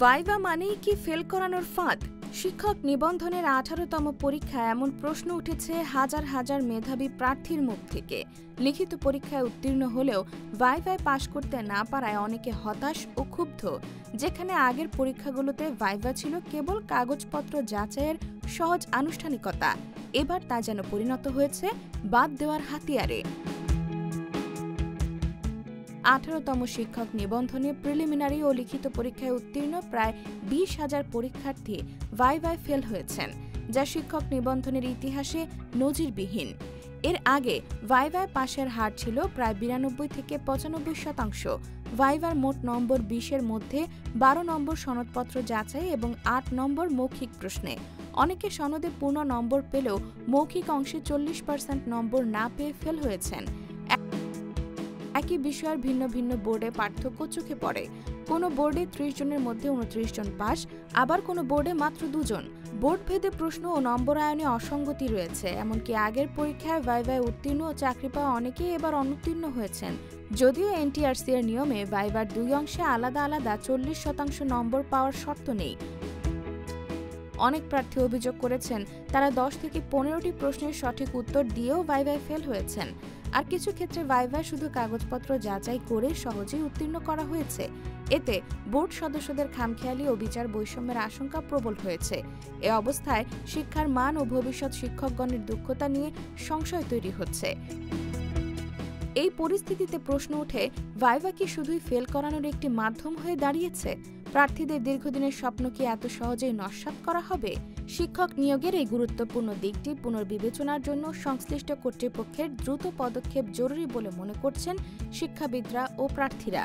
Viva মানেই কি fail করানোর ফাঁদ? শিক্ষক নিবন্ধনের 18তম পরীক্ষায় এমন প্রশ্ন উঠেছে হাজার হাজার মেধাবী প্রার্থীর মুখ থেকে। লিখিত পরীক্ষায় উত্তীর্ণ হলেও ভাইভায় পাশ করতে না পারায় অনেকে হতাশ ও ক্ষুব্ধ। যেখানে আগের পরীক্ষাগুলোতে ভাইভা ছিল কেবল কাগজপত্র যাচাইয়ের সহজ আনুষ্ঠানিকতা, এবার তা যেন পরিণত হয়েছে বাদ দেওয়ার হাতিয়ারে। 18তম শিক্ষক নিবন্ধনে প্রিলিমিনারি ও লিখিত পরীক্ষায় উত্তীর্ণ প্রায় 20,000 পরীক্ষার্থী ভাইভায় ফেল হয়েছেন, যা শিক্ষক নিবন্ধনের ইতিহাসে নজিরবিহীন। এর আগে ভাইভায় পাশের হার ছিল প্রায় 92 থেকে 95%। ভাইভার মোট নম্বর 20-এর মধ্যে 12 নম্বর সনদপত্র যাচাই এবং 8 নম্বর মৌখিক প্রশ্নে। অনেকে সনদে পূর্ণ নম্বর পেলেও মৌখিক অংশে 40% নম্বর না পেয়ে ফেল হয়েছেন। একই বিষয়ের ভিন্ন ভিন্ন বোর্ডে পার্থক্য চোখে পড়ে। কোনো বোর্ডে 30 জনের মধ্যে 29 জন পাস, আবার কোনো বোর্ডে মাত্র 2 জন। বোর্ডভেদে প্রশ্ন ও নম্বরায়নে অসঙ্গতি রয়েছে। এমনকি আগের পরীক্ষায় ভাইভায় উত্তীর্ণ ও চাকরি পাওয়া অনেকেই এবার অনুত্তীর্ণ হয়েছেন। যদিও এনটিআরসি এর নিয়মে ভাইভার 2 অংশে আলাদা আলাদা 40% নম্বর পাওয়ার শর্ত নেই। অনেক প্রার্থী অভিযোগ করেছেন তারা 10 থেকে 15টি প্রশ্নের সঠিক উত্তর দিয়েও ভাইভায় ফেল হয়েছেন। আর কিছু ক্ষেত্রে ভাইভায় শুধু কাগজপত্র যাচাই করে সহজেই উত্তীর্ণ করা হয়েছে। এতে বোর্ড সদস্যদের খামখেয়ালি ও বিচার বৈষম্যের আশঙ্কা প্রবল হয়েছে। এ অবস্থায় শিক্ষার মান ও ভবিষ্যৎ শিক্ষকগণের দক্ষতা নিয়ে সংশয় তৈরি হচ্ছে। এই পরিস্থিতিতে প্রশ্ন ওঠে, ভাইভা কি শুধুই ফেল করানোর একটি মাধ্যম হয়ে দাঁড়িয়েছে? প্রার্থীদের দীর্ঘদিনের স্বপ্ন কি এত সহজেই নস্যাৎ করা হবে? শিক্ষক নিয়োগের এই গুরুত্বপূর্ণ দিকটি পুনর্বিবেচনার জন্য সংশ্লিষ্ট কর্তৃপক্ষের দ্রুত পদক্ষেপ জরুরি বলে মনে করছেন শিক্ষাবিদরা ও প্রার্থীরা।